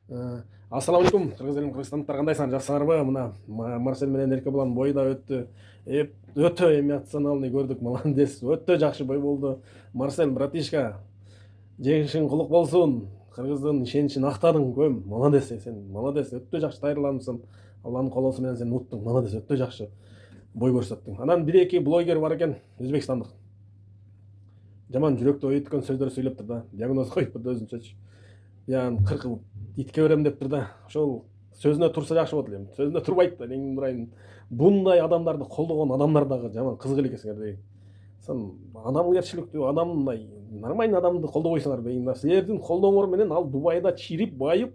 Ассалаумағалейкум, қырғыз елім, қырғызстандықтар қандайсыңар, жақсыларбы? Мына Марсель менен Еркебулан бойда өтті. Өтө эмоциональный көрдік, молодец. Өтө жакшы бой болду. Марсель, братишка, жеңишиң кулук болсун. Кыргыздын ишеничин актадың, көм. Молодец, сен молодец. Өтө жакшы даярданыпсың. Алланын колосу менен сен уттуң. Молодец, өтө жакшы бой көрсөттүң. Анан бир эки блогер бар экен, өзбекстандык. Жаман жүрөктү ойыткан сөздөр сүйлөп тур да. Диагноз коюп турду өзүнчөчү. Ян кыркыл итке берем деп тур да. Ошол сөзүнө турса жакшы болот элем. Сөзүнө турбайт да. Мен бурайын bunday адамдарды колдогон адамдар дагы жаман кызык эле экенсиңер дейм. Сен адамгерчиликтүү адам, мындай нормальный адамды колдобойсуңар дейм. Силердин колдооңор менен ал Дубайда чирип, байып,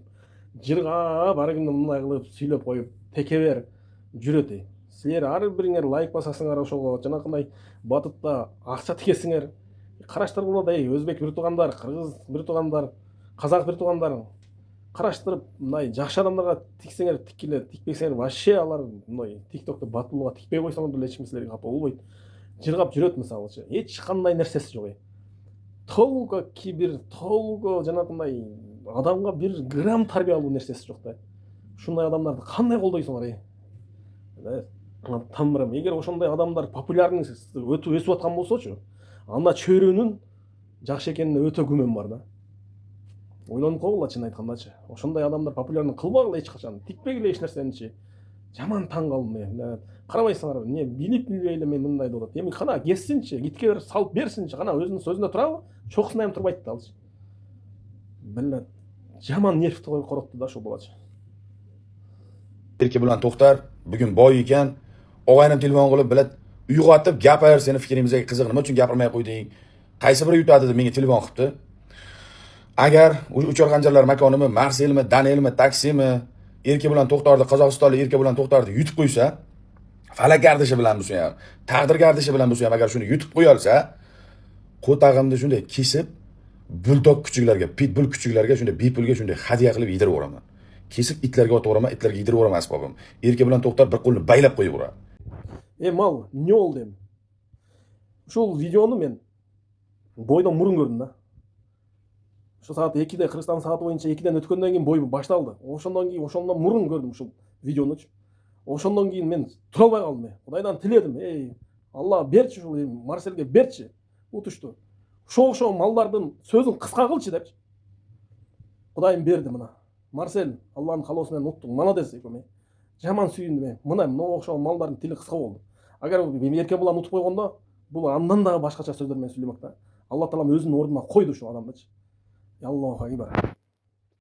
жыргаап, ар кимди мындай кылып сүйлөп коюп, текебер жүрөт. Силер ар бириңер лайк басасыңар ошого, жанакындай батытта акча тикесиңер. Караштыргыла да, өзбек бир туугандар, кыргыз бир туугандар, казак бир туугандар караштырып, мындай жакшы адамдарга тиксеңер тиккиле, тикпесеңер вообще алар мындай тиктокто батылууга тикпей койсоңор деле эч ким силерге капа болбойт. Жыргап жүрөт мисалычы. Эч кандай нерсеси жок. Толго кибир, толго жанакындай адамга бир грамм тарбиялуу нерсеси жок да. Ушундай адамдарды кандай колдойсуңар? Тамырым, эгер ошондой адамдар популярный өсүп аткан болсочу, анда чөйрөнүн жакшы экенине өтө күмөн бар да. Ойлонуп койгула, чын айткандачы. Ошондой адамдар популярный кылбагыла эч качан. Тикпегиле эч нерсеничи. Жаман таң калдым мен. Карабайсыңар, эмне билип билбей эле мен мындай болот. Эми кана кессинчи, итке берип салып берсинчи, кана өзүнүн сөзүндө турабы? Чокусуна эми турбайт да алчы. Билет. Жаман нервти коротду да ошол балачы. Erke bilan To'xtar bugun boy ekan. Og'aynim telefon qilib, "Bilat, uyg'otib gapir, seni fikringizga qiziq, nima uchun gapirmay qo'yding? Qaysi biri yutadi?" deb menga telefon qilibdi. Agar uchar qanjarlar makonimi, Marselmi, Danielmi, taksimi, Erke bilan To'xtarni, Qozog'istonlik Erke bilan To'xtarni yutib qo'ysa, falak gardishi bilan bo'lsa ham, taqdir gardishi bilan bo'lsa ham agar shuni yutib qo'ya olsa, qo'tag'imni shunday kesib, buldog kuchuklarga, pitbull kuchuklarga shunday bepulga shunday hadya qilib yedirib o'raman. Kesib itlarga otib o'raman, itlarga yedirib o'raman asbobim. Erke bilan To'xtar bir qo'lni baylab qo'yib uradi. Mal, ne oldu endi? Ушул видеону мен бойдон мурун көрдүм да. Ошо саат 2-де, Кыргызстан сааты боюнча 2-ден өткөндөн кийин бой башталды. Ошондон мурун көрдүм ушул видеонучу. Ошондон кийин мен тура албай калдым. Кудайдан тиледим, Алла берчи ушул Марселге берчи утушту. Ошо малдардын сөзүн кыска кылчы депчи. Кудайым берди мына. Марсель, Алланын калоосу менен уттуң, молодец экөөм. Жаман сүйүндүм мен. Мына ошол малдардын тили кыска болду. Агар Ерке булан утуп койгондо, бул андан дагы башкача сөздөр менен сүйлөмөк да. Алла таалам өзүнүн ордуна койду ушул адамдычы. Аллаху акбар.